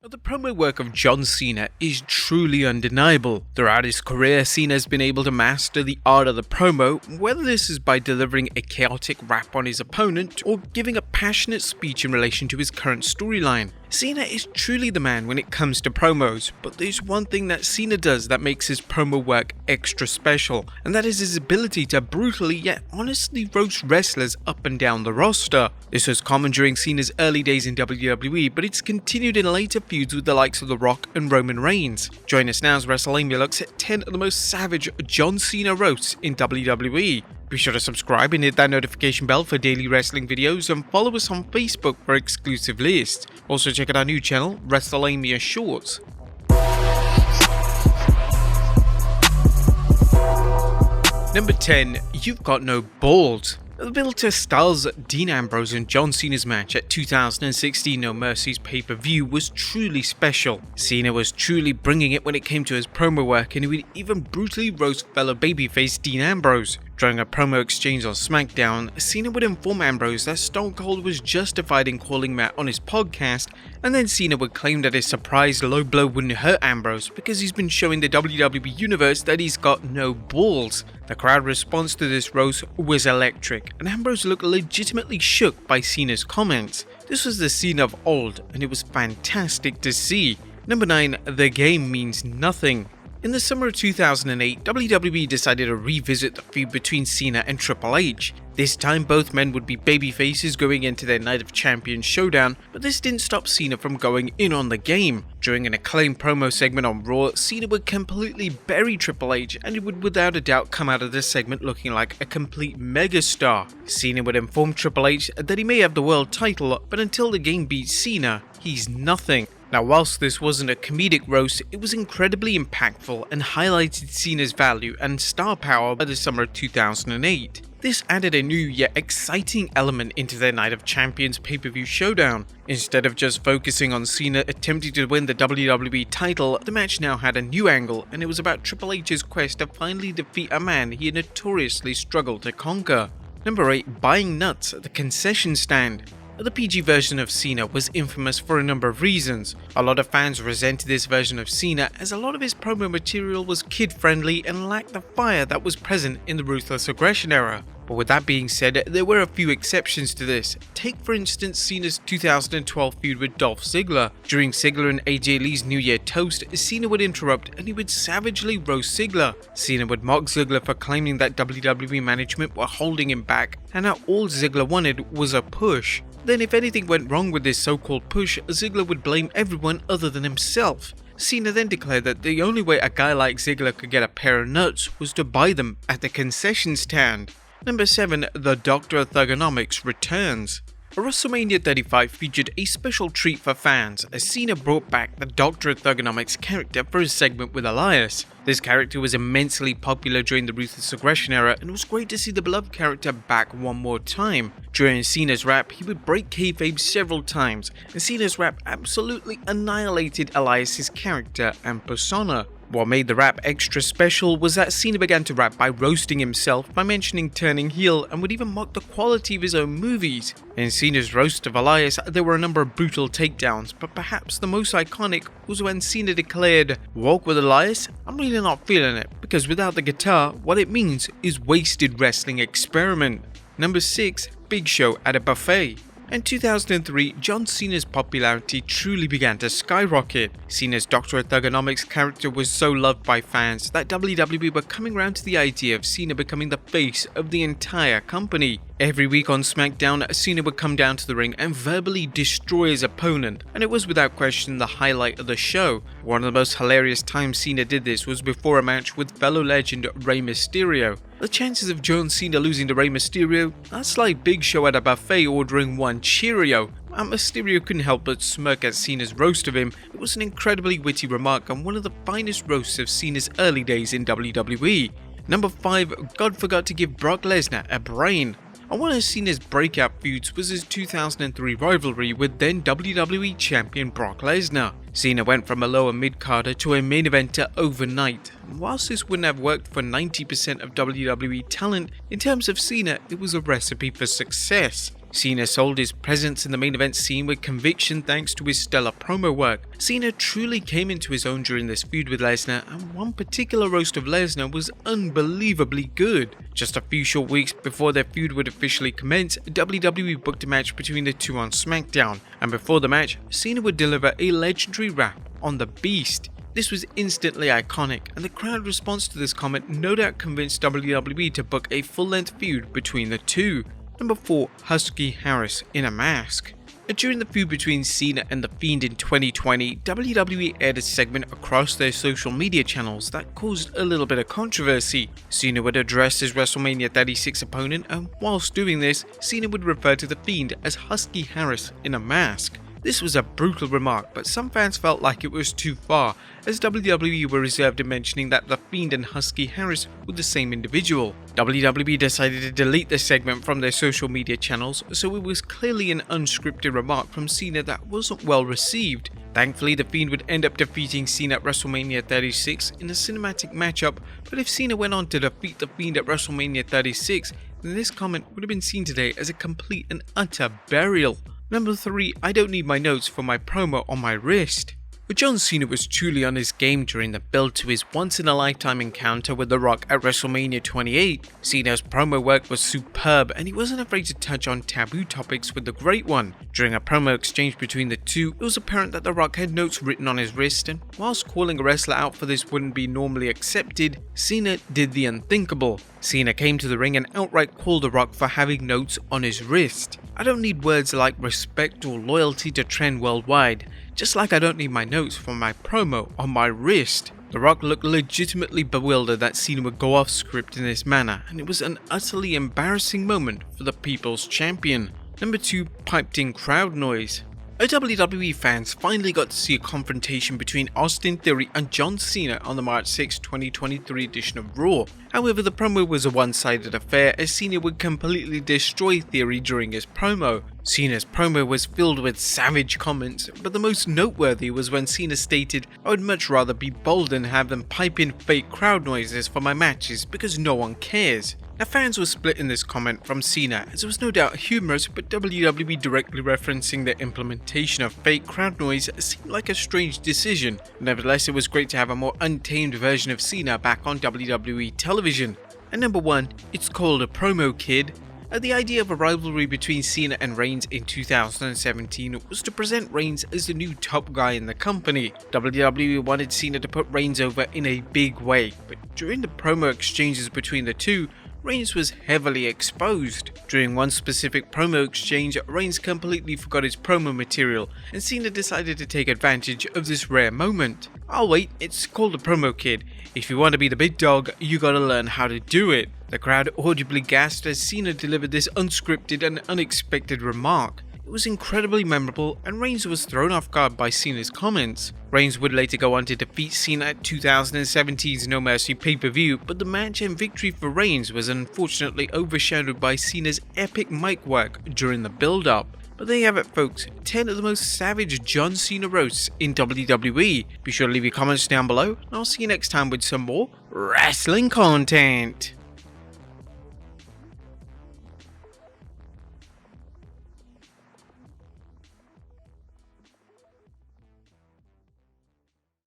The promo work of John Cena is truly undeniable. Throughout his career, Cena has been able to master the art of the promo, whether this is by delivering a chaotic rap on his opponent or giving a passionate speech in relation to his current storyline. Cena is truly the man when it comes to promos, but there's one thing that Cena does that makes his promo work extra special, and that is his ability to brutally yet honestly roast wrestlers up and down the roster. This was common during Cena's early days in WWE, but it's continued in later feuds with the likes of The Rock and Roman Reigns. Join us now as Wrestlelamia looks at 10 of the most savage John Cena roasts in WWE. Be sure to subscribe and hit that notification bell for daily wrestling videos, and follow us on Facebook for exclusive lists. Also check out our new channel, Wrestlelamia Shorts. Number 10. You've got no balls. The build to Styles, Dean Ambrose and John Cena's match at 2016 No Mercy's pay-per-view was truly special. Cena was truly bringing it when it came to his promo work, and he would even brutally roast fellow babyface Dean Ambrose. During a promo exchange on SmackDown, Cena would inform Ambrose that Stone Cold was justified in calling Matt on his podcast, and then Cena would claim that his surprise low blow wouldn't hurt Ambrose because he's been showing the WWE Universe that he's got no balls. The crowd response to this roast was electric, and Ambrose looked legitimately shook by Cena's comments. This was the Cena of old, and it was fantastic to see. Number 9. The game means nothing. In the summer of 2008, WWE decided to revisit the feud between Cena and Triple H. This time both men would be babyfaces going into their Night of Champions showdown, but this didn't stop Cena from going in on the game. During an acclaimed promo segment on Raw, Cena would completely bury Triple H, and he would without a doubt come out of this segment looking like a complete megastar. Cena would inform Triple H that he may have the world title, but until the game beats Cena, he's nothing. Now, whilst this wasn't a comedic roast, it was incredibly impactful and highlighted Cena's value and star power by the summer of 2008. This added a new yet exciting element into their Night of Champions pay-per-view showdown. Instead of just focusing on Cena attempting to win the WWE title, the match now had a new angle, and it was about Triple H's quest to finally defeat a man he had notoriously struggled to conquer. Number 8. Buying nuts at the concession stand. The PG version of Cena was infamous for a number of reasons. A lot of fans resented this version of Cena as a lot of his promo material was kid-friendly and lacked the fire that was present in the Ruthless Aggression era. But with that being said, there were a few exceptions to this. Take for instance Cena's 2012 feud with Dolph Ziggler. During Ziggler and AJ Lee's New Year toast, Cena would interrupt and he would savagely roast Ziggler. Cena would mock Ziggler for claiming that WWE management were holding him back and that all Ziggler wanted was a push. Then if anything went wrong with this so-called push, Ziggler would blame everyone other than himself. Cena then declared that the only way a guy like Ziggler could get a pair of nuts was to buy them at the concession stand. Number 7. The Doctor of Thuganomics returns. WrestleMania 35 featured a special treat for fans as Cena brought back the Doctor of Thuganomics character for his segment with Elias. This character was immensely popular during the Ruthless Aggression era, and it was great to see the beloved character back one more time. During Cena's rap, he would break kayfabe several times, and Cena's rap absolutely annihilated Elias's character and persona. What made the rap extra special was that Cena began to rap by roasting himself, by mentioning turning heel, and would even mock the quality of his own movies. In Cena's roast of Elias, there were a number of brutal takedowns, but perhaps the most iconic was when Cena declared, "Walk with Elias? I'm really not feeling it, because without the guitar, what it means is wasted wrestling experiment." Number 6. Big Show at a buffet. In 2003, John Cena's popularity truly began to skyrocket. Cena's Doctor of Thuganomics character was so loved by fans that WWE were coming around to the idea of Cena becoming the face of the entire company. Every week on SmackDown, Cena would come down to the ring and verbally destroy his opponent, and it was without question the highlight of the show. One of the most hilarious times Cena did this was before a match with fellow legend Rey Mysterio. The chances of John Cena losing to Rey Mysterio? That's like Big Show at a buffet ordering one Cheerio. And Mysterio couldn't help but smirk at Cena's roast of him. It was an incredibly witty remark and one of the finest roasts of Cena's early days in WWE. Number 5. God forgot to give Brock Lesnar a brain. And one of Cena's breakout feuds was his 2003 rivalry with then WWE Champion Brock Lesnar. Cena went from a lower mid-carder to a main eventer overnight. Whilst this wouldn't have worked for 90% of WWE talent, in terms of Cena, it was a recipe for success. Cena sold his presence in the main event scene with conviction thanks to his stellar promo work. Cena truly came into his own during this feud with Lesnar, and one particular roast of Lesnar was unbelievably good. Just a few short weeks before their feud would officially commence, WWE booked a match between the two on SmackDown, and before the match, Cena would deliver a legendary rap on the Beast. This was instantly iconic, and the crowd response to this comment no doubt convinced WWE to book a full-length feud between the two. Number 4. Husky Harris in a mask. During the feud between Cena and The Fiend in 2020, WWE aired a segment across their social media channels that caused a little bit of controversy. Cena would address his WrestleMania 36 opponent, and whilst doing this, Cena would refer to The Fiend as Husky Harris in a mask. This was a brutal remark, but some fans felt like it was too far, as WWE were reserved in mentioning that The Fiend and Husky Harris were the same individual. WWE decided to delete the segment from their social media channels, so it was clearly an unscripted remark from Cena that wasn't well received. Thankfully, The Fiend would end up defeating Cena at WrestleMania 36 in a cinematic matchup, but if Cena went on to defeat The Fiend at WrestleMania 36, then this comment would have been seen today as a complete and utter burial. Number 3. I don't need my notes for my promo on my wrist. But John Cena was truly on his game during the build to his once-in-a-lifetime encounter with The Rock at WrestleMania 28. Cena's promo work was superb, and he wasn't afraid to touch on taboo topics with the Great One. During a promo exchange between the two, it was apparent that The Rock had notes written on his wrist, and whilst calling a wrestler out for this wouldn't be normally accepted, Cena did the unthinkable. Cena came to the ring and outright called The Rock for having notes on his wrist. I don't need words like respect or loyalty to trend worldwide, just like I don't need my notes for my promo on my wrist. The Rock looked legitimately bewildered that Cena would go off script in this manner, and it was an utterly embarrassing moment for the People's Champion. Number 2. Piped in crowd noise. WWE fans finally got to see a confrontation between Austin Theory and John Cena on the March 6, 2023 edition of Raw. However, the promo was a one-sided affair as Cena would completely destroy Theory during his promo. Cena's promo was filled with savage comments, but the most noteworthy was when Cena stated, "I would much rather be bold and have them pipe in fake crowd noises for my matches because no one cares." Now, fans were split in this comment from Cena, as it was no doubt humorous, but WWE directly referencing the implementation of fake crowd noise seemed like a strange decision. Nevertheless, it was great to have a more untamed version of Cena back on WWE television. And number 1, it's called a promo, kid. The idea of a rivalry between Cena and Reigns in 2017 was to present Reigns as the new top guy in the company. WWE wanted Cena to put Reigns over in a big way, but during the promo exchanges between the two, Reigns was heavily exposed. During one specific promo exchange, Reigns completely forgot his promo material, and Cena decided to take advantage of this rare moment. "I'll wait, it's called a promo, kid. If you want to be the big dog, you gotta learn how to do it." The crowd audibly gasped as Cena delivered this unscripted and unexpected remark. It was incredibly memorable, and Reigns was thrown off guard by Cena's comments. Reigns would later go on to defeat Cena at 2017's No Mercy pay-per-view, but the match and victory for Reigns was unfortunately overshadowed by Cena's epic mic work during the build-up. But there you have it, folks, 10 of the most savage John Cena roasts in WWE. Be sure to leave your comments down below, and I'll see you next time with some more wrestling content.